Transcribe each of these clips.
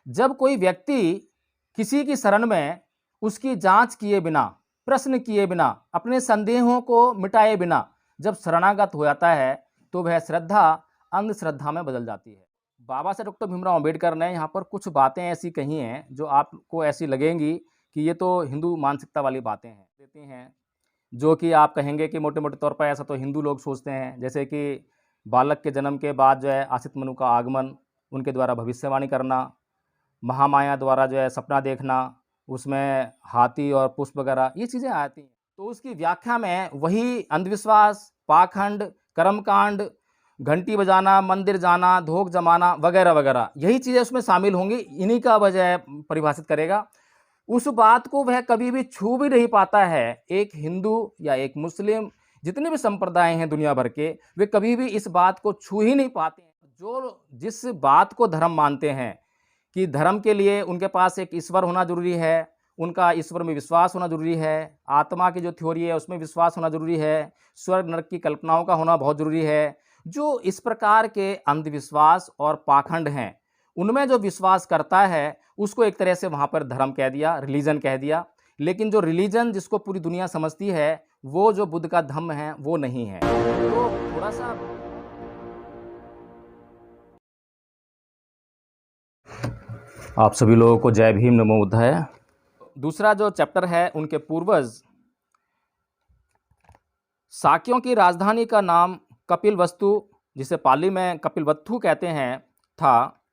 जब कोई व्यक्ति किसी की शरण में उसकी जांच किए बिना, प्रश्न किए बिना, अपने संदेहों को मिटाए बिना जब शरणागत हो जाता है, तो वह श्रद्धा अंधश्रद्धा में बदल जाती है। बाबा साहब डॉक्टर भीमराव अंबेडकर ने यहाँ पर कुछ बातें ऐसी कही हैं जो आपको ऐसी लगेंगी कि ये तो हिंदू मानसिकता वाली बातें हैं देते हैं, जो कि आप कहेंगे कि मोटे मोटे तौर पर ऐसा तो हिंदू लोग सोचते हैं। जैसे कि बालक के जन्म के बाद जो है आसित मनु का आगमन, उनके द्वारा भविष्यवाणी करना, महामाया द्वारा जो है सपना देखना, उसमें हाथी और पुष्प वगैरह ये चीज़ें आती हैं। तो उसकी व्याख्या में वही अंधविश्वास, पाखंड, कर्मकांड, घंटी बजाना, मंदिर जाना, धोख जमाना वगैरह वगैरह यही चीज़ें उसमें शामिल होंगी। इन्हीं का वजह परिभाषित करेगा। उस बात को वह कभी भी छू भी नहीं पाता है। एक हिंदू या एक मुस्लिम, जितने भी संप्रदाय हैं दुनिया भर के, वे कभी भी इस बात को छू ही नहीं पाते हैं। जो जिस बात को धर्म मानते हैं कि धर्म के लिए उनके पास एक ईश्वर होना ज़रूरी है, उनका ईश्वर में विश्वास होना ज़रूरी है, आत्मा की जो थ्योरी है उसमें विश्वास होना ज़रूरी है, स्वर्ग नरक की कल्पनाओं का होना बहुत ज़रूरी है। जो इस प्रकार के अंधविश्वास और पाखंड हैं, उनमें जो विश्वास करता है उसको एक तरह से वहाँ पर धर्म कह दिया, रिलीजन कह दिया। लेकिन जो रिलीजन जिसको पूरी दुनिया समझती है, वो जो बुद्ध का धम्म है वो नहीं है। तो थोड़ा-सा आप सभी लोगों को जय भीम, नमो बुद्धाय। दूसरा जो चैप्टर है, उनके पूर्वज शाक्यों की राजधानी का नाम कपिलवस्तु, जिसे पाली में कपिलवत्थु कहते हैं, था।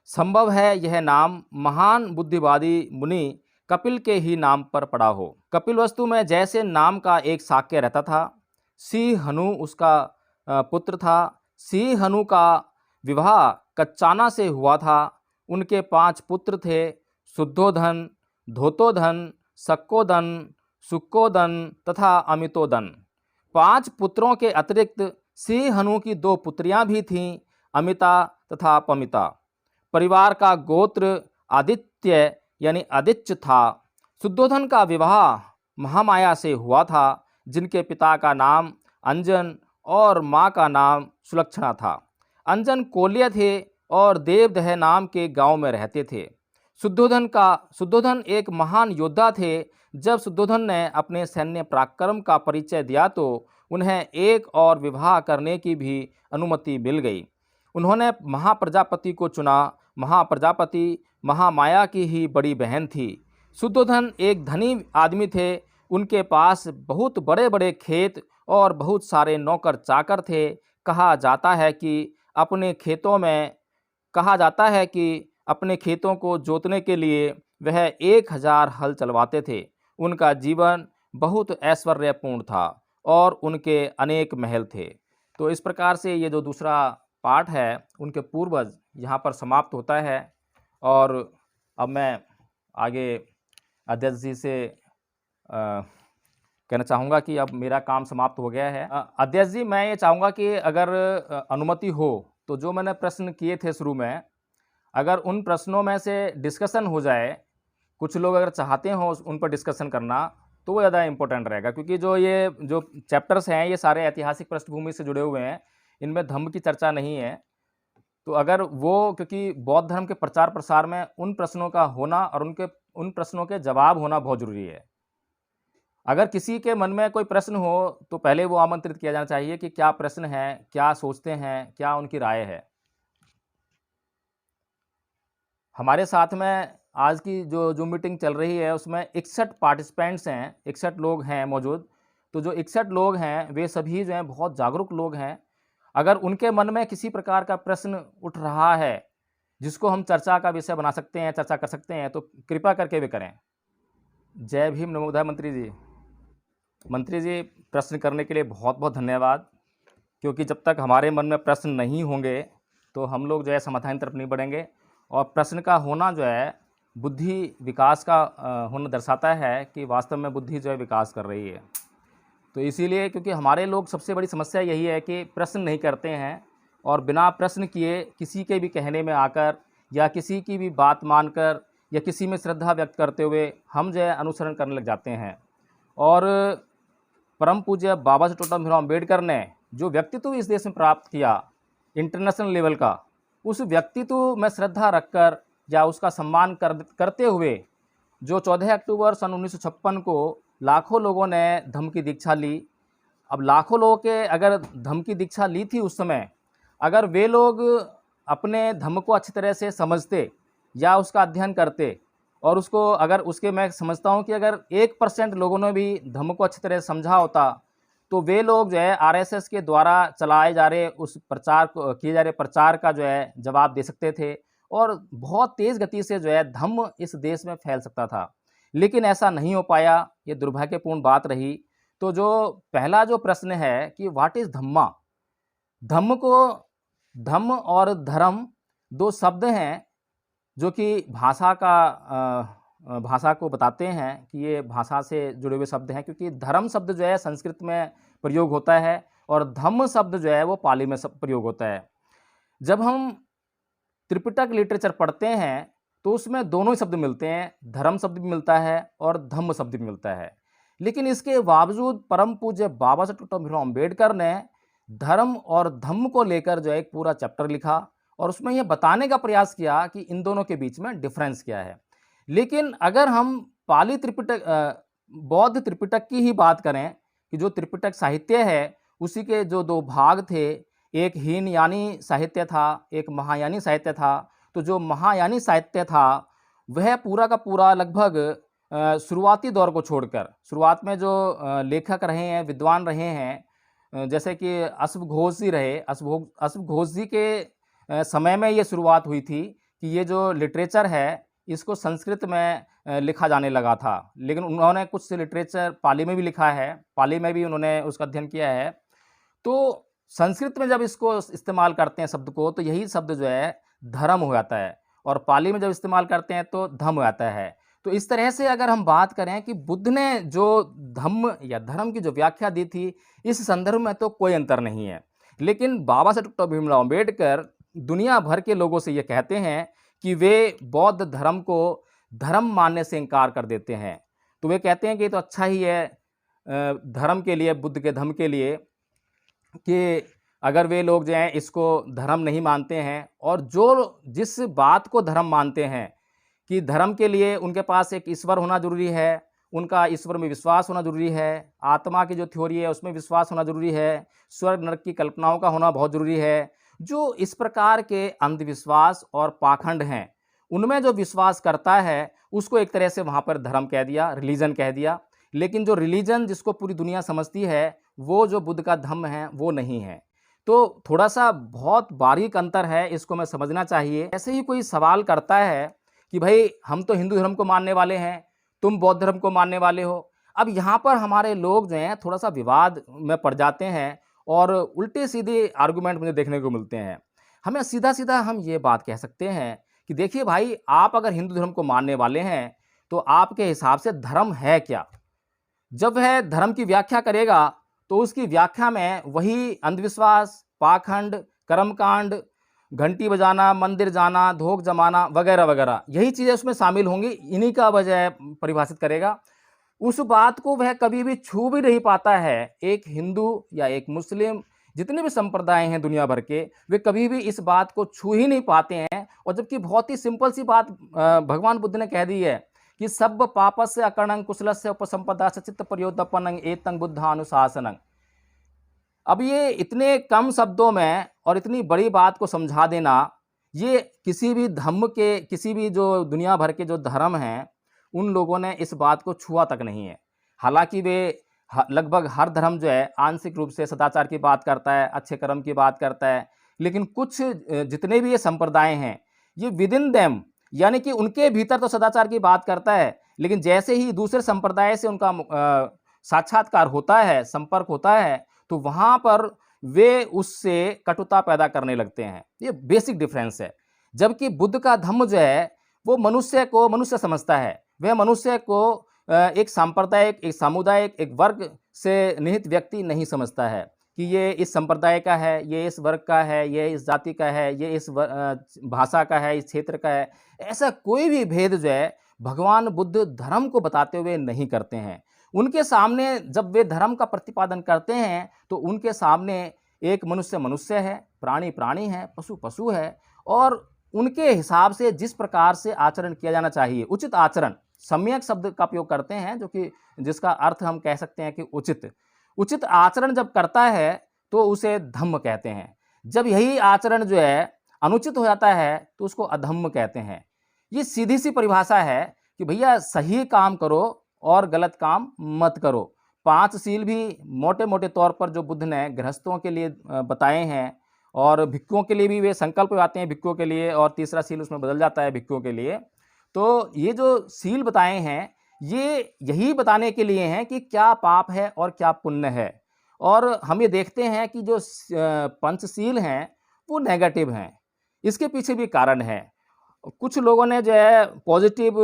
संभव है यह नाम महान बुद्धिवादी मुनि कपिल के ही नाम पर पड़ा हो। कपिलवस्तु में जैसे नाम का एक शाक्य रहता था। सिंह हनु उसका पुत्र था। सिंह हनु का विवाह कच्चाना से हुआ था। उनके 5 पुत्र थे, शुद्धोधन, धोतोधन, सक्कोदन, सुक्कोदन तथा अमितोदन। 5 पुत्रों के अतिरिक्त सिंह हनु की 2 पुत्रियां भी थीं, अमिता तथा पमिता। परिवार का गोत्र आदित्य यानी आदित्य था। शुद्धोधन का विवाह महामाया से हुआ था, जिनके पिता का नाम अंजन और माँ का नाम सुलक्षणा था। अंजन कोल्य थे और देवदह नाम के गांव में रहते थे। शुद्धोधन एक महान योद्धा थे। जब शुद्धोधन ने अपने सैन्य पराक्रम का परिचय दिया तो उन्हें एक और विवाह करने की भी अनुमति मिल गई। उन्होंने महाप्रजापति को चुना। महाप्रजापति महामाया की ही बड़ी बहन थी। शुद्धोधन एक धनी आदमी थे। उनके पास बहुत बड़े बड़े खेत और बहुत सारे नौकर चाकर थे। कहा जाता है कि अपने खेतों को जोतने के लिए वह 1000 हल चलवाते थे। उनका जीवन बहुत ऐश्वर्यपूर्ण था और उनके अनेक महल थे। तो इस प्रकार से ये जो दूसरा पाठ है, उनके पूर्वज, यहाँ पर समाप्त होता है। और अब मैं आगे अध्यक्ष जी से कहना चाहूँगा कि अब मेरा काम समाप्त हो गया है। अध्यक्ष जी, मैं ये चाहूँगा कि अगर अनुमति हो तो जो मैंने प्रश्न किए थे शुरू में, अगर उन प्रश्नों में से डिस्कशन हो जाए, कुछ लोग अगर चाहते हो उन पर डिस्कशन करना, तो वो ज़्यादा इम्पोर्टेंट रहेगा। क्योंकि जो चैप्टर्स हैं ये सारे ऐतिहासिक पृष्ठभूमि से जुड़े हुए हैं, इनमें धम्म की चर्चा नहीं है। तो अगर वो, क्योंकि बौद्ध धर्म के प्रचार प्रसार में उन प्रश्नों का होना और उन प्रश्नों के जवाब होना बहुत ज़रूरी है। अगर किसी के मन में कोई प्रश्न हो तो पहले वो आमंत्रित किया जाना चाहिए कि क्या प्रश्न है, क्या सोचते हैं, क्या उनकी राय है। हमारे साथ में आज की जो मीटिंग चल रही है उसमें 61 पार्टिसिपेंट्स हैं, 61 लोग हैं मौजूद। तो जो 61 लोग हैं वे सभी जो हैं बहुत जागरूक लोग हैं। अगर उनके मन में किसी प्रकार का प्रश्न उठ रहा है जिसको हम चर्चा का विषय बना सकते हैं, चर्चा कर सकते हैं, तो कृपया करके वे करें। जय भीम, नमो बुद्धाय। मंत्री जी, प्रश्न करने के लिए बहुत बहुत धन्यवाद। क्योंकि जब तक हमारे मन में प्रश्न नहीं होंगे तो हम लोग जो है समाधान तरफ नहीं बढ़ेंगे। और प्रश्न का होना जो है बुद्धि विकास का होना दर्शाता है कि वास्तव में बुद्धि जो है विकास कर रही है। तो इसीलिए, क्योंकि हमारे लोग सबसे बड़ी समस्या यही है कि प्रश्न नहीं करते हैं और बिना प्रश्न किए किसी के भी कहने में आकर या किसी की भी बात मानकर या किसी में श्रद्धा व्यक्त करते हुए हम जो है अनुसरण करने लग जाते हैं। और परम पूज्य बाबा साहब डॉक्टर भीमराव अम्बेडकर ने जो व्यक्तित्व इस देश में प्राप्त किया इंटरनेशनल लेवल का, उस व्यक्तित्व में श्रद्धा रखकर या उसका सम्मान करते हुए जो 14 अक्टूबर सन 1956 को लाखों लोगों ने धम्म की दीक्षा ली। अब लाखों लोगों के अगर धम्म की दीक्षा ली थी उस समय, अगर वे लोग अपने धम्म को अच्छी तरह से समझते या उसका अध्ययन करते और उसको अगर उसके मैं समझता हूँ कि अगर 1% लोगों ने भी धम्म को अच्छी तरह से समझा होता, तो वे लोग जो है आरएसएस के द्वारा चलाए जा रहे उस प्रचार को किए जा रहे प्रचार का जो है जवाब दे सकते थे और बहुत तेज़ गति से जो है धम्म इस देश में फैल सकता था। लेकिन ऐसा नहीं हो पाया, ये दुर्भाग्यपूर्ण बात रही। तो जो पहला जो प्रश्न है कि व्हाट इज़ धम्मा? धम्म को धम्म और धर्म 2 शब्द हैं जो कि भाषा को बताते हैं कि ये भाषा से जुड़े हुए शब्द हैं, क्योंकि धर्म शब्द जो है संस्कृत में प्रयोग होता है और धम्म शब्द जो है वो पाली में प्रयोग होता है। जब हम त्रिपिटक लिटरेचर पढ़ते हैं तो उसमें दोनों ही शब्द मिलते हैं, धर्म शब्द भी मिलता है और धम्म शब्द भी मिलता है। लेकिन इसके बावजूद परम पूज्य बाबा साहब डॉक्टर भीमराव अम्बेडकर ने धर्म और धम्म को लेकर जो है एक पूरा चैप्टर लिखा और उसमें यह बताने का प्रयास किया कि इन दोनों के बीच में डिफरेंस क्या है। लेकिन अगर हम पाली त्रिपिटक बौद्ध त्रिपिटक की ही बात करें कि जो त्रिपिटक साहित्य है उसी के जो 2 भाग थे, एक हीनयानी साहित्य था, एक महायानी साहित्य था। तो जो महायानी साहित्य था वह पूरा का पूरा लगभग शुरुआती दौर को छोड़कर, शुरुआत में जो लेखक रहे हैं, विद्वान रहे हैं, जैसे कि अश्व घोष जी रहे, अश्व घोष जी के समय में ये शुरुआत हुई थी कि ये जो लिटरेचर है इसको संस्कृत में लिखा जाने लगा था। लेकिन उन्होंने कुछ लिटरेचर पाली में भी लिखा है, पाली में भी उन्होंने उसका अध्ययन किया है। तो संस्कृत में जब इसको इस्तेमाल करते हैं शब्द को, तो यही शब्द जो है धर्म हो जाता है और पाली में जब इस्तेमाल करते हैं तो धम्म हो जाता है। तो इस तरह से अगर हम बात करें कि बुद्ध ने जो धम्म या धर्म की जो व्याख्या दी थी, इस संदर्भ में तो कोई अंतर नहीं है। लेकिन बाबा साहब डॉक्टर भीमराव अम्बेडकर दुनिया भर के लोगों से ये कहते हैं कि वे बौद्ध धर्म को धर्म मानने से इनकार कर देते हैं। तो वे कहते हैं कि ये तो अच्छा ही है धर्म के लिए, बुद्ध के धम्म के लिए, कि अगर वे लोग जो हैं इसको धर्म नहीं मानते हैं और जो जिस बात को धर्म मानते हैं कि धर्म के लिए उनके पास एक ईश्वर होना ज़रूरी है, उनका ईश्वर में विश्वास होना ज़रूरी है, आत्मा की जो थ्योरी है उसमें विश्वास होना ज़रूरी है, स्वर्ग नरक की कल्पनाओं का होना बहुत ज़रूरी है। जो इस प्रकार के अंधविश्वास और पाखंड हैं, उनमें जो विश्वास करता है उसको एक तरह से वहाँ पर धर्म कह दिया, रिलीजन कह दिया। लेकिन जो रिलीजन जिसको पूरी दुनिया समझती है, वो जो बुद्ध का धम्म है वो नहीं है। तो थोड़ा सा बहुत बारीक अंतर है, इसको हमें समझना चाहिए। ऐसे ही कोई सवाल करता है कि भाई हम तो हिंदू धर्म को मानने वाले हैं, तुम बौद्ध धर्म को मानने वाले हो। अब यहाँ पर हमारे लोग जो हैं थोड़ा सा विवाद में पड़ जाते हैं और उल्टे सीधे आर्गूमेंट मुझे देखने को मिलते हैं। हमें सीधा सीधा हम ये बात कह सकते हैं कि देखिए भाई, आप अगर हिंदू धर्म को मानने वाले हैं तो आपके हिसाब से धर्म है क्या? जब वह धर्म की व्याख्या करेगा तो उसकी व्याख्या में वही अंधविश्वास, पाखंड, कर्मकांड, घंटी बजाना, मंदिर जाना, धोख जमाना वगैरह वगैरह, यही चीज़ें उसमें शामिल होंगी। इन्हीं का वजह परिभाषित करेगा। उस बात को वह कभी भी छू भी नहीं पाता है। एक हिंदू या एक मुस्लिम, जितने भी संप्रदाय हैं दुनिया भर के, वे कभी भी इस बात को छू ही नहीं पाते हैं। और जबकि बहुत ही सिंपल सी बात भगवान बुद्ध ने कह दी है कि सब पापस्य अकर्णं कुशलस्य उपसंपदा चित्त प्रयोदपनं एतं बुद्धानुशासनं। अब ये इतने कम शब्दों में और इतनी बड़ी बात को समझा देना, ये किसी भी धर्म के, किसी भी जो दुनिया भर के जो धर्म हैं, उन लोगों ने इस बात को छुआ तक नहीं है। हालांकि वे लगभग हर धर्म जो है आंशिक रूप से सदाचार की बात करता है, अच्छे कर्म की बात करता है, लेकिन कुछ जितने भी ये संप्रदाय हैं, ये विद इन देम, यानी कि उनके भीतर तो सदाचार की बात करता है, लेकिन जैसे ही दूसरे संप्रदाय से उनका साक्षात्कार होता है, संपर्क होता है, तो वहाँ पर वे उससे कटुता पैदा करने लगते हैं। ये बेसिक डिफरेंस है। जबकि बुद्ध का धम्म जो है वो मनुष्य को मनुष्य समझता है। वह मनुष्य को एक सांप्रदायिक, एक सामुदायिक, एक वर्ग से निहित व्यक्ति नहीं समझता है कि ये इस संप्रदाय का है, ये इस वर्ग का है, ये इस जाति का है, ये इस भाषा का है, इस क्षेत्र का है। ऐसा कोई भी भेद जो है भगवान बुद्ध धर्म को बताते हुए नहीं करते हैं। उनके सामने जब वे धर्म का प्रतिपादन करते हैं तो उनके सामने एक मनुष्य मनुष्य है, प्राणी प्राणी है, पशु पशु है, और उनके हिसाब से जिस प्रकार से आचरण किया जाना चाहिए, उचित आचरण, सम्यक शब्द का उपयोग करते हैं, जो कि जिसका अर्थ हम कह सकते हैं कि उचित। उचित आचरण जब करता है तो उसे धम्म कहते हैं। जब यही आचरण जो है अनुचित हो जाता है तो उसको अधम्म कहते हैं। ये सीधी सी परिभाषा है कि भैया सही काम करो और गलत काम मत करो। 5 सील भी मोटे-मोटे तौर पर जो बुद्ध ने गृहस्थों के लिए बताए हैं, और भिक्षुओं के लिए भी वे संकल्प आते हैं भिक्षुओं के लिए, और तीसरा सील उसमें बदल जाता है भिक्षुओं के लिए। तो ये जो सील बताए हैं, ये यही बताने के लिए हैं कि क्या पाप है और क्या पुण्य है। और हम ये देखते हैं कि जो पंचशील हैं वो नेगेटिव हैं। इसके पीछे भी कारण है। कुछ लोगों ने जो है पॉजिटिव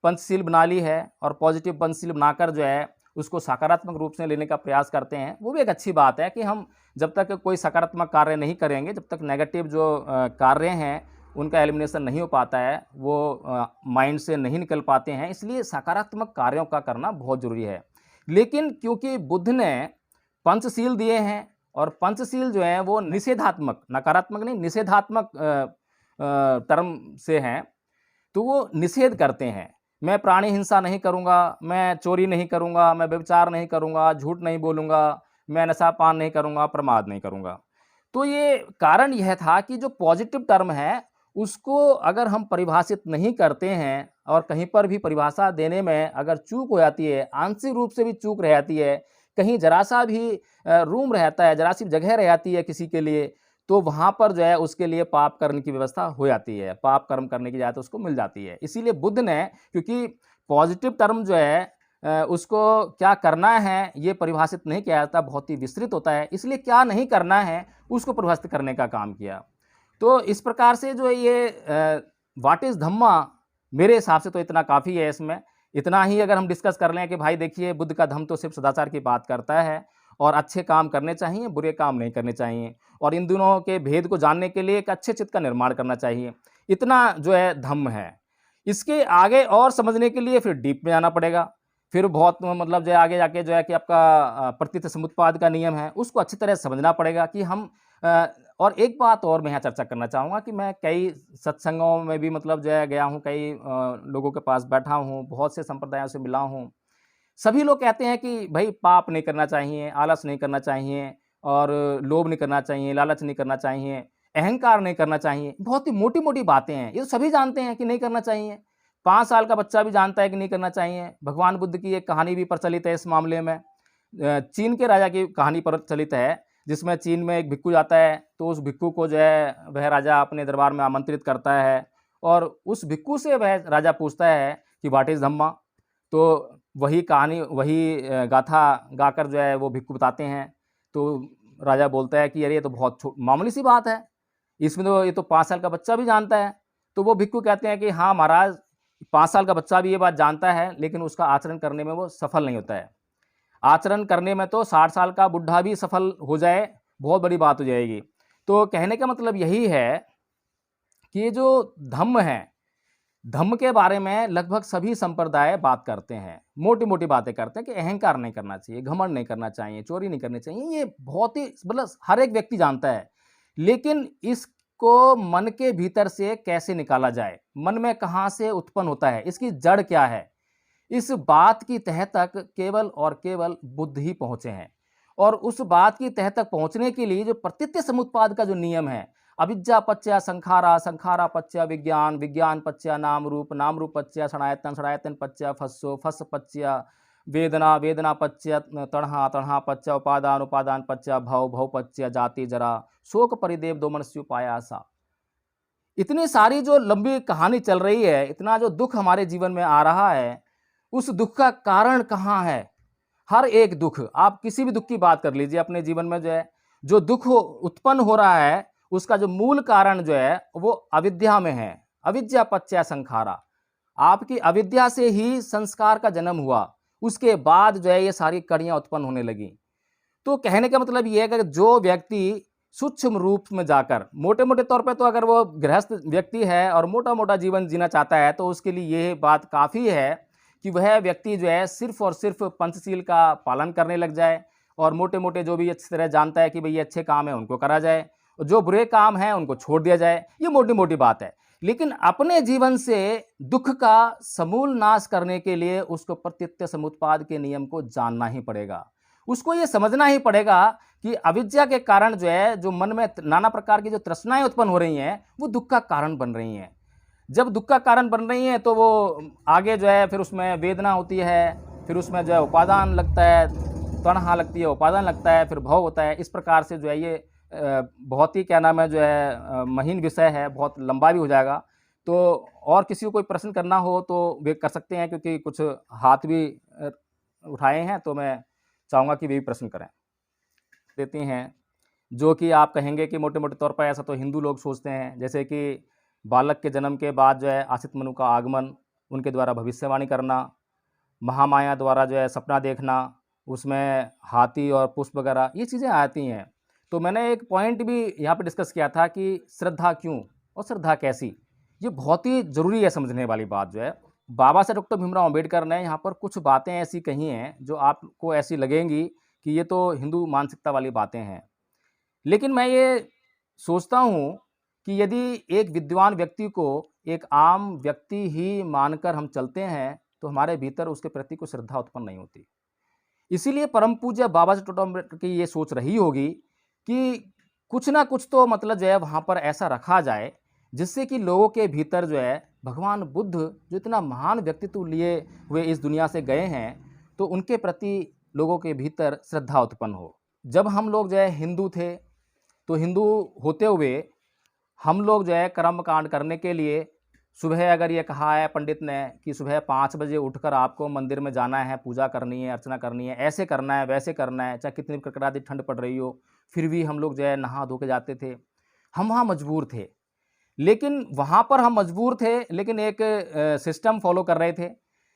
पंचशील बना ली है, और पॉजिटिव पंचशील बनाकर जो है उसको सकारात्मक रूप से लेने का प्रयास करते हैं। वो भी एक अच्छी बात है कि हम जब तक कोई सकारात्मक कार्य नहीं करेंगे, जब तक नेगेटिव जो कार्य हैं उनका एलिमिनेशन नहीं हो पाता है, वो माइंड से नहीं निकल पाते हैं, इसलिए सकारात्मक कार्यों का करना बहुत ज़रूरी है। लेकिन क्योंकि बुद्ध ने पंचशील दिए हैं, और पंचशील जो हैं वो निषेधात्मक, नकारात्मक नहीं, निषेधात्मक टर्म से हैं, तो वो निषेध करते हैं। मैं प्राणी हिंसा नहीं करूँगा, मैं चोरी नहीं करूँगा, मैं व्यभिचार नहीं करूँगा, झूठ नहीं बोलूँगा, मैं नशा पान नहीं करूँगा, प्रमाद नहीं करूँगा। तो ये कारण यह था कि जो पॉजिटिव टर्म है उसको अगर हम परिभाषित नहीं करते हैं, और कहीं पर भी परिभाषा देने में अगर चूक हो जाती है, आंशिक रूप से भी चूक रह जाती है, कहीं जरा-सा भी रूम रहता है, जरा-सी जगह रह जाती है किसी के लिए, तो वहाँ पर जो है उसके लिए पाप कर्म की व्यवस्था हो जाती है, पाप कर्म करने की इजाज़त उसको मिल जाती है। इसीलिए बुद्ध ने, क्योंकि पॉजिटिव टर्म जो है उसको क्या करना है ये परिभाषित नहीं किया जाता, बहुत ही विस्तृत होता है, इसलिए क्या नहीं करना है उसको परिभाषित करने का काम किया। तो इस प्रकार से जो है ये व्हाट इज़ धम्मा, मेरे हिसाब से तो इतना काफ़ी है इसमें। इतना ही अगर हम डिस्कस कर लें कि भाई देखिए, बुद्ध का धम्म तो सिर्फ सदाचार की बात करता है, और अच्छे काम करने चाहिए, बुरे काम नहीं करने चाहिए, और इन दोनों के भेद को जानने के लिए एक अच्छे चित्त का निर्माण करना चाहिए। इतना जो है धम्म है। इसके आगे और समझने के लिए फिर डीप में जाना पड़ेगा। फिर बहुत मतलब जो है आगे जाके जो है कि आपका प्रतीत समुत्पाद का नियम है, उसको अच्छी तरह समझना पड़ेगा कि हम और एक बात और मैं यहाँ चर्चा करना चाहूँगा कि मैं कई सत्संगों में भी मतलब जो है गया हूँ, कई लोगों के पास बैठा हूँ, बहुत से संप्रदायों से मिला हूँ। सभी लोग कहते हैं कि भाई पाप नहीं करना चाहिए, आलस नहीं करना चाहिए, और लोभ नहीं करना चाहिए, लालच नहीं करना चाहिए, अहंकार नहीं करना चाहिए। बहुत ही मोटी-मोटी बातें हैं, ये तो सभी जानते हैं कि नहीं करना चाहिए। 5 साल का बच्चा भी जानता है कि नहीं करना चाहिए। भगवान बुद्ध की एक कहानी भी प्रचलित है इस मामले में। चीन के राजा की कहानी प्रचलित है, जिसमें चीन में एक भिक्षु जाता है, तो उस भिक्षु को जो है वह राजा अपने दरबार में आमंत्रित करता है, और उस भिक्षु से वह राजा पूछता है कि व्हाट इज़ धम्मा। तो वही कहानी, वही गाथा गाकर जो है वो भिक्षु बताते हैं। तो राजा बोलता है कि अरे ये तो बहुत मामूली सी बात है, इसमें तो ये तो 5 साल का बच्चा भी जानता है। तो वो भिक्षु कहते हैं कि हाँ महाराज, 5 साल का बच्चा भी ये बात जानता है, लेकिन उसका आचरण करने में वो सफल नहीं होता है। आचरण करने में तो 60 साल का बुढ़ा भी सफल हो जाए, बहुत बड़ी बात हो जाएगी। तो कहने का मतलब यही है कि ये जो धम्म है, धम्म के बारे में लगभग सभी संप्रदाय बात करते हैं, मोटी-मोटी बातें करते हैं कि अहंकार नहीं करना चाहिए, घमंड नहीं करना चाहिए, चोरी नहीं करनी चाहिए। ये बहुत ही मतलब हर एक व्यक्ति जानता है, लेकिन इसको मन के भीतर से कैसे निकाला जाए, मन में कहाँ से उत्पन्न होता है, इसकी जड़ क्या है, इस बात की तह तक केवल और केवल बुद्ध ही पहुँचे हैं। और उस बात की तह तक पहुँचने के लिए जो प्रतीत्य समुत्पाद का जो नियम है, अविद्या पच्चय संखारा, संखारा पच्चय विज्ञान, विज्ञान पच्चय नाम रूप, नाम रूप पच्चय षडायतन, षडायतन पच्चय फस्सो, फस पच्चय वेदना, वेदना पच्चय तणहा, तणहा पच्चय उपादान, उपादान पच्चय भव, भव पच्चय जाति जरा, शोक परिदेव दोमनस्युपायासा। इतनी सारी जो लंबी कहानी चल रही है, इतना जो दुख हमारे जीवन में आ रहा है, उस दुख का कारण कहाँ है? हर एक दुख, आप किसी भी दुख की बात कर लीजिए अपने जीवन में, जो है जो दुख उत्पन्न हो रहा है, उसका जो मूल कारण जो है वो अविद्या में है। अविद्या पच्चय संखारा, आपकी अविद्या से ही संस्कार का जन्म हुआ, उसके बाद जो है ये सारी कड़ियाँ उत्पन्न होने लगी। तो कहने का मतलब ये है कि जो व्यक्ति सूक्ष्म रूप में जाकर, मोटे-मोटे तौर पे तो अगर वो गृहस्थ व्यक्ति है और मोटा-मोटा जीवन जीना चाहता है, तो उसके लिए ये बात काफ़ी है कि वह व्यक्ति जो है सिर्फ और सिर्फ पंचशील का पालन करने लग जाए, और मोटे-मोटे जो भी अच्छी तरह जानता है कि भई ये अच्छे काम है उनको करा जाए, और जो बुरे काम हैं उनको छोड़ दिया जाए। ये मोटी-मोटी बात है। लेकिन अपने जीवन से दुख का समूल नाश करने के लिए उसको प्रत्यत्य समुत्पाद के नियम को जानना ही पड़ेगा। उसको ये समझना ही पड़ेगा कि अविद्या के कारण जो है, जो मन में नाना प्रकार की जो तृष्णाएँ उत्पन्न हो रही हैं, वो दुःख का कारण बन रही हैं। जब दुःख का कारण बन रही हैं, तो वो आगे जो है फिर उसमें वेदना होती है, फिर उसमें जो है उपादान लगता है, तणहा लगती है, उपादान लगता है, फिर भव होता है। इस प्रकार से जो है ये बहुत ही क्या नाम है जो है महीन विषय है, बहुत लंबा भी हो जाएगा। तो और किसी को कोई प्रश्न करना हो तो वे कर सकते हैं, क्योंकि कुछ हाथ भी उठाए हैं, तो मैं चाहूँगा कि वे भी प्रश्न करें। देती हैं, जो कि आप कहेंगे कि मोटे-मोटे तौर पर ऐसा तो हिंदू लोग सोचते हैं, जैसे कि बालक के जन्म के बाद जो है आसित मनु का आगमन, उनके द्वारा भविष्यवाणी करना, महामाया द्वारा जो है सपना देखना, उसमें हाथी और पुष्प वगैरह ये चीज़ें आती हैं। तो मैंने एक पॉइंट भी यहाँ पे डिस्कस किया था कि श्रद्धा क्यों और श्रद्धा कैसी? ये बहुत ही ज़रूरी है समझने वाली बात जो है। बाबा साहेब डॉक्टर भीमराव अम्बेडकर ने यहाँ पर कुछ बातें ऐसी कही हैं, जो आपको ऐसी लगेंगी कि ये तो हिंदू मानसिकता वाली बातें हैं। लेकिन मैं ये सोचता हूँ कि यदि एक विद्वान व्यक्ति को एक आम व्यक्ति ही मानकर हम चलते हैं, तो हमारे भीतर उसके प्रति कोई श्रद्धा उत्पन्न नहीं होती। इसीलिए परम पूज्य बाबा साहेब डॉक्टर अम्बेडकर की ये सोच रही होगी कि कुछ ना कुछ तो मतलब जो है वहाँ पर ऐसा रखा जाए, जिससे कि लोगों के भीतर जो है भगवान बुद्ध जो इतना महान व्यक्तित्व लिए हुए इस दुनिया से गए हैं, तो उनके प्रति लोगों के भीतर श्रद्धा उत्पन्न हो। जब हम लोग जो है हिंदू थे, तो हिंदू होते हुए हम लोग जो है कर्म कांड करने के लिए सुबह अगर ये कहा है पंडित ने कि सुबह 5 बजे उठकर आपको मंदिर में जाना है, पूजा करनी है, अर्चना करनी है, ऐसे करना है, वैसे करना है, चाहे कितनी भी कड़कड़ाती ठंड पड़ रही हो, फिर भी हम लोग जो है नहा धो के जाते थे। हम वहाँ मजबूर थे, लेकिन वहाँ पर हम मजबूर थे, लेकिन एक सिस्टम फॉलो कर रहे थे।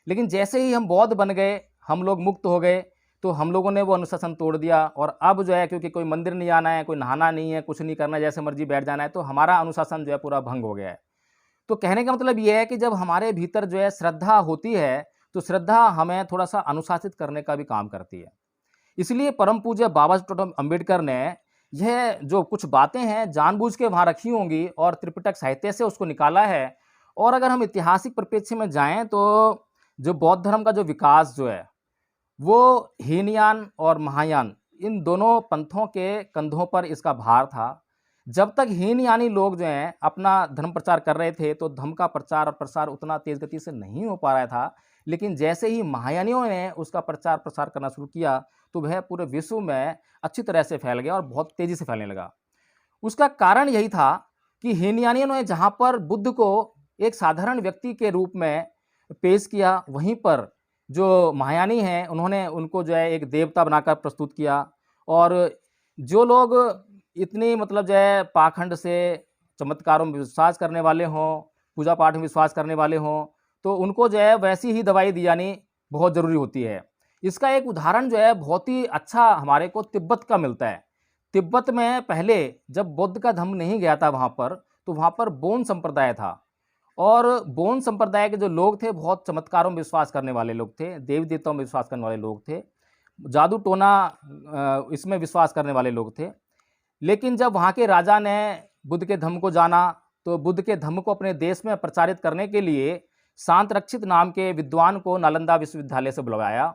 लेकिन जैसे ही हम बौद्ध बन गए, हम लोग मुक्त हो गए, तो हम लोगों ने वो अनुशासन तोड़ दिया और अब जो है क्योंकि कोई मंदिर नहीं आना है, कोई नहाना नहीं है, कुछ नहीं करना है, जैसे मर्जी बैठ जाना है, तो हमारा अनुशासन जो है पूरा भंग हो गया है। तो कहने का मतलब ये है कि जब हमारे भीतर जो है श्रद्धा होती है, तो श्रद्धा हमें थोड़ा-सा अनुशासित करने का भी काम करती है। इसलिए परम पूज्य बाबा साहब डॉक्टर अम्बेडकर ने यह जो कुछ बातें हैं जानबूझ के वहाँ रखी होंगी और त्रिपिटक साहित्य से उसको निकाला है। और अगर हम ऐतिहासिक परिप्रेक्ष्य में जाएँ, तो जो बौद्ध धर्म का जो विकास जो है, वो हीनयान और महायान इन दोनों पंथों के कंधों पर इसका भार था। जब तक हीनयानी लोग जो हैं अपना धर्म प्रचार कर रहे थे, तो धर्म का प्रचार और प्रसार उतना तेज़ गति से नहीं हो पा रहा था। लेकिन जैसे ही महायानियों ने उसका प्रचार प्रसार करना शुरू किया, तो वह पूरे विश्व में अच्छी तरह से फैल गया और बहुत तेज़ी से फैलने लगा। उसका कारण यही था कि हीनयानियों ने जहाँ पर बुद्ध को एक साधारण व्यक्ति के रूप में पेश किया, वहीं पर जो महायानी हैं, उन्होंने उनको जो है एक देवता बनाकर प्रस्तुत किया। और जो लोग इतनी मतलब जो है पाखंड से, चमत्कारों में विश्वास करने वाले हों, पूजा पाठ में विश्वास करने वाले हों, तो उनको जो है वैसी ही दवाई दी जानी बहुत ज़रूरी होती है। इसका एक उदाहरण जो है बहुत ही अच्छा हमारे को तिब्बत का मिलता है। तिब्बत में पहले जब बौद्ध का धर्म नहीं गया था वहाँ पर, तो वहाँ पर बोन संप्रदाय था। और बोन संप्रदाय के जो लोग थे, बहुत चमत्कारों में विश्वास करने वाले लोग थे, देवी-देवताओं में विश्वास करने वाले लोग थे, जादू टोना इसमें विश्वास करने वाले लोग थे। लेकिन जब वहाँ के राजा ने बुद्ध के धम्म को जाना, तो बुद्ध के धम्म को अपने देश में प्रचारित करने के लिए शांतरक्षित नाम के विद्वान को नालंदा विश्वविद्यालय से बुलवाया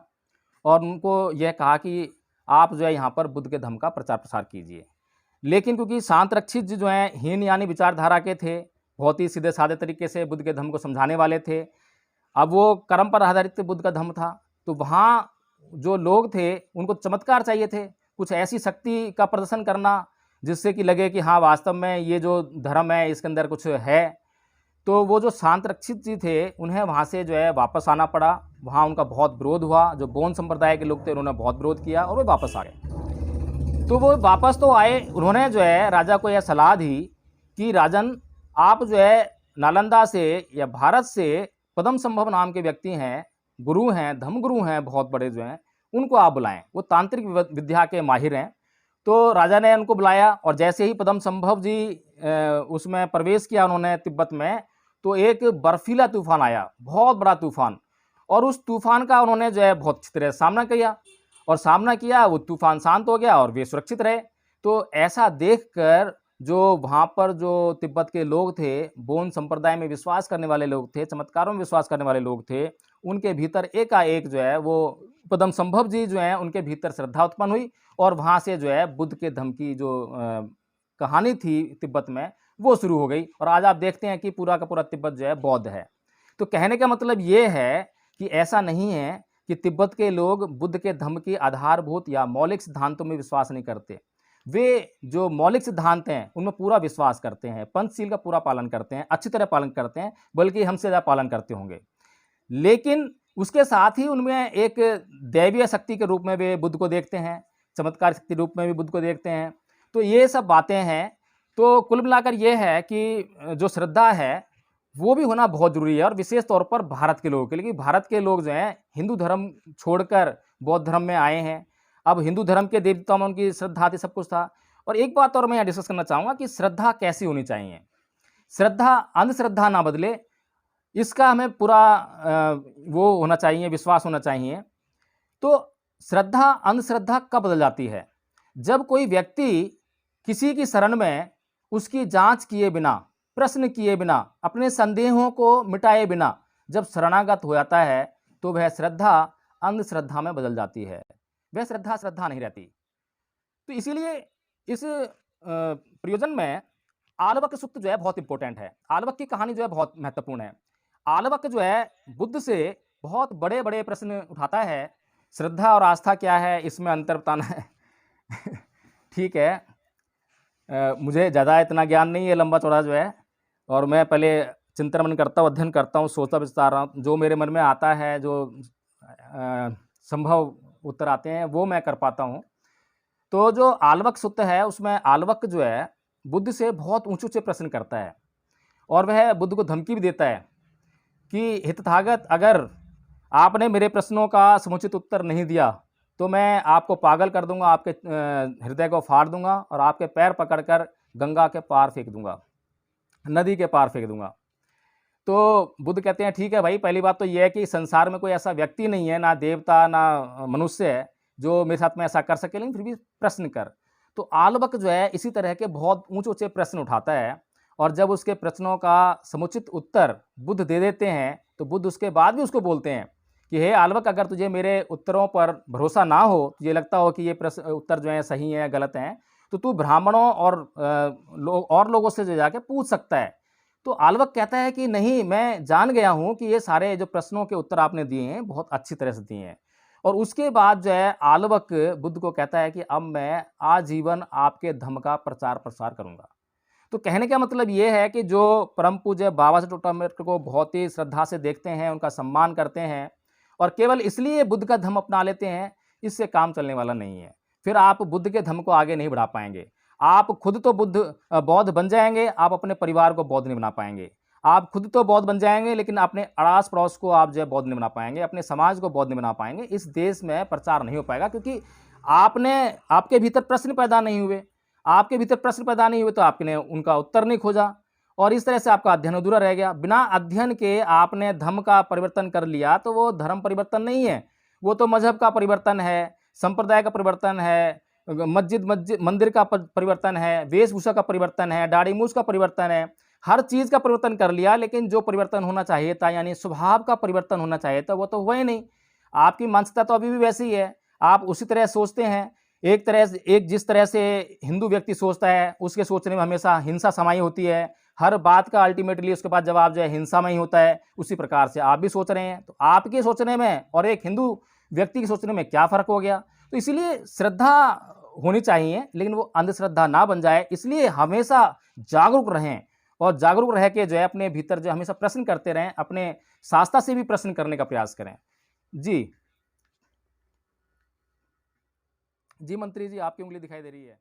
और उनको यह कहा कि आप जो है यहाँ पर बुद्ध के धम्म का प्रचार प्रसार कीजिए। लेकिन क्योंकि शांतरक्षित जी जो हैं हीनयानी विचारधारा के थे, बहुत ही सीधे-साधे तरीके से बुद्ध के धम्म को समझाने वाले थे। अब वो कर्म पर आधारित बुद्ध का धम्म था, तो वहाँ जो लोग थे उनको चमत्कार चाहिए थे, कुछ ऐसी शक्ति का प्रदर्शन करना जिससे कि लगे कि हाँ, वास्तव में ये जो धर्म है इसके अंदर कुछ है। तो वो जो शांतरक्षित जी थे, उन्हें वहाँ से जो है वापस आना पड़ा। वहाँ उनका बहुत विरोध हुआ, जो बोन संप्रदाय के लोग थे उन्होंने बहुत विरोध किया और वे वापस आ गए। तो वो वापस तो आए, उन्होंने जो है राजा को यह सलाह दी कि राजन, आप जो है नालंदा से या भारत से पद्म संभव नाम के व्यक्ति हैं, गुरु हैं, धर्मगुरु हैं बहुत बड़े जो हैं, उनको आप बुलाएं। वो तांत्रिक विद्या के माहिर हैं। तो राजा ने उनको बुलाया और जैसे ही पद्म संभव जी उसमें प्रवेश किया उन्होंने तिब्बत में, तो एक बर्फीला तूफान आया, बहुत बड़ा तूफान। और उस तूफान का उन्होंने जो है बहुत अच्छी तरह सामना किया और सामना किया, वो तूफान शांत हो गया और वे सुरक्षित रहे। तो ऐसा देखकर जो वहाँ पर जो तिब्बत के लोग थे, बोन संप्रदाय में विश्वास करने वाले लोग थे, चमत्कारों में विश्वास करने वाले लोग थे, उनके भीतर एकाएक जो है वो पद्मसंभव जी जो हैं उनके भीतर श्रद्धा उत्पन्न हुई और वहाँ से जो है बुद्ध के धम्म की जो कहानी थी तिब्बत में वो शुरू हो गई और आज आप देखते हैं कि पूरा का पूरा तिब्बत जो है बौद्ध है। तो कहने का मतलब ये है कि ऐसा नहीं है कि तिब्बत के लोग बुद्ध के धम्म की आधारभूत या मौलिक सिद्धांतों में विश्वास नहीं करते। वे जो मौलिक सिद्धांत हैं उनमें पूरा विश्वास करते हैं, पंचशील का पूरा पालन करते हैं, अच्छी तरह पालन करते हैं, बल्कि हमसे ज़्यादा पालन करते होंगे। लेकिन उसके साथ ही उनमें एक दैवीय शक्ति के रूप में वे बुद्ध को देखते हैं, चमत्कार शक्ति रूप में भी बुद्ध को देखते हैं। तो ये सब बातें हैं। तो कुल मिलाकर ये है कि जो श्रद्धा है वो भी होना बहुत ज़रूरी है और विशेष तौर पर भारत के लोगों के लिए, क्योंकि भारत के लोग जो हैं हिंदू धर्म छोड़कर बौद्ध धर्म में आए हैं। अब हिंदू धर्म के देवताओं में उनकी श्रद्धा थी, सब कुछ था। और एक बात और मैं यहाँ डिस्कस करना चाहूँगा कि श्रद्धा कैसी होनी चाहिए। श्रद्धा अंधश्रद्धा ना बदले, इसका हमें पूरा वो होना चाहिए, विश्वास होना चाहिए। तो श्रद्धा अंधश्रद्धा कब बदल जाती है? जब कोई व्यक्ति किसी की शरण में उसकी जांच किए बिना, प्रश्न किए बिना, अपने संदेहों को मिटाए बिना जब शरणागत हो जाता है तो वह श्रद्धा अंधश्रद्धा में बदल जाती है, वह श्रद्धा श्रद्धा नहीं रहती। तो इसीलिए इस प्रयोजन में आलवक सूक्त जो है बहुत इंपॉर्टेंट है। आलवक की कहानी जो है बहुत महत्वपूर्ण है। आलवक जो है बुद्ध से बहुत बड़े बड़े प्रश्न उठाता है, श्रद्धा और आस्था क्या है, इसमें अंतर बताना है। ठीक है, मुझे ज़्यादा इतना ज्ञान नहीं है लंबा चौड़ा जो है, और मैं पहले चिंतन मनन करता हूँ, अध्ययन करता हूँ, सोचता विचार रहा हूँ, जो मेरे मन में आता है, जो संभव उत्तर आते हैं वो मैं कर पाता हूँ। तो जो आलवक सूत्र है उसमें आलवक जो है बुद्ध से बहुत ऊंचे ऊंचे प्रश्न करता है और वह बुद्ध को धमकी भी देता है कि हे तथागत, अगर आपने मेरे प्रश्नों का समुचित उत्तर नहीं दिया तो मैं आपको पागल कर दूंगा, आपके हृदय को फाड़ दूंगा और आपके पैर पकड़कर गंगा के पार फेंक दूंगा, नदी के पार फेंक दूंगा। तो बुद्ध कहते हैं ठीक है भाई, पहली बात तो यह है कि संसार में कोई ऐसा व्यक्ति नहीं है, ना देवता ना मनुष्य है, जो मेरे साथ में ऐसा कर सके, लेकिन फिर भी प्रश्न कर। तो आलवक जो है इसी तरह के बहुत ऊंचे ऊंचे प्रश्न उठाता है और जब उसके प्रश्नों का समुचित उत्तर बुद्ध दे देते हैं तो बुद्ध उसके बाद भी उसको बोलते हैं कि हे आलवक, अगर तुझे मेरे उत्तरों पर भरोसा ना हो, तुझे लगता हो कि ये प्रश्न उत्तर जो है सही है गलत हैं, तो तू ब्राह्मणों और लोगों से जो जाके पूछ सकता है। तो आलवक कहता है कि नहीं, मैं जान गया हूँ कि ये सारे जो प्रश्नों के उत्तर आपने दिए हैं बहुत अच्छी तरह से दिए हैं। और उसके बाद जो है आलवक बुद्ध को कहता है कि अब मैं आजीवन आपके धम्म का प्रचार प्रसार करूंगा। तो कहने का मतलब ये है कि जो परम पूज्य बाबा साहेब अम्बेडकर को बहुत ही श्रद्धा से देखते हैं, उनका सम्मान करते हैं और केवल इसलिए बुद्ध का धम्म अपना लेते हैं, इससे काम चलने वाला नहीं है। फिर आप बुद्ध के धम्म को आगे नहीं बढ़ा पाएंगे। आप खुद तो बौद्ध बन जाएंगे, आप अपने परिवार को बौद्ध नहीं बना पाएंगे। आप खुद तो बौद्ध बन जाएंगे लेकिन अपने अड़ास पड़ोस को आप जो है बौद्ध नहीं बना पाएंगे, अपने समाज को बौद्ध नहीं बना पाएंगे। इस देश में प्रचार नहीं हो पाएगा क्योंकि आपके भीतर प्रश्न पैदा नहीं हुए। आपके भीतर प्रश्न पैदा नहीं हुए तो आपने उनका उत्तर नहीं खोजा और इस तरह से आपका अध्ययन अधूरा रह गया। बिना अध्ययन के आपने धर्म का परिवर्तन कर लिया तो वो धर्म परिवर्तन नहीं है, वो तो मजहब का परिवर्तन है, संप्रदाय का परिवर्तन है, मंदिर का परिवर्तन है, वेशभूषा का परिवर्तन है, दाढ़ी मूछ का परिवर्तन है। हर चीज़ का परिवर्तन कर लिया, लेकिन जो परिवर्तन होना चाहिए था यानी स्वभाव का परिवर्तन होना चाहिए था वो तो हुआ ही नहीं। आपकी मानसिकता तो अभी भी वैसी ही है, आप उसी तरह सोचते हैं। एक जिस तरह से हिंदू व्यक्ति सोचता है उसके सोचने में हमेशा हिंसा समाई होती है, हर बात का अल्टीमेटली उसके बाद जवाब जो है हिंसा में ही होता है। उसी प्रकार से आप भी सोच रहे हैं, तो आपके सोचने में और एक हिंदू व्यक्ति के सोचने में क्या फ़र्क हो गया। तो इसीलिए श्रद्धा होनी चाहिए लेकिन वो अंधश्रद्धा ना बन जाए, इसलिए हमेशा जागरूक रहें और जागरूक रह के जो है अपने भीतर जो हमेशा प्रश्न करते रहें, अपने शास्त्रा से भी प्रश्न करने का प्रयास करें। जी मंत्री जी, आपकी उंगली दिखाई दे रही है।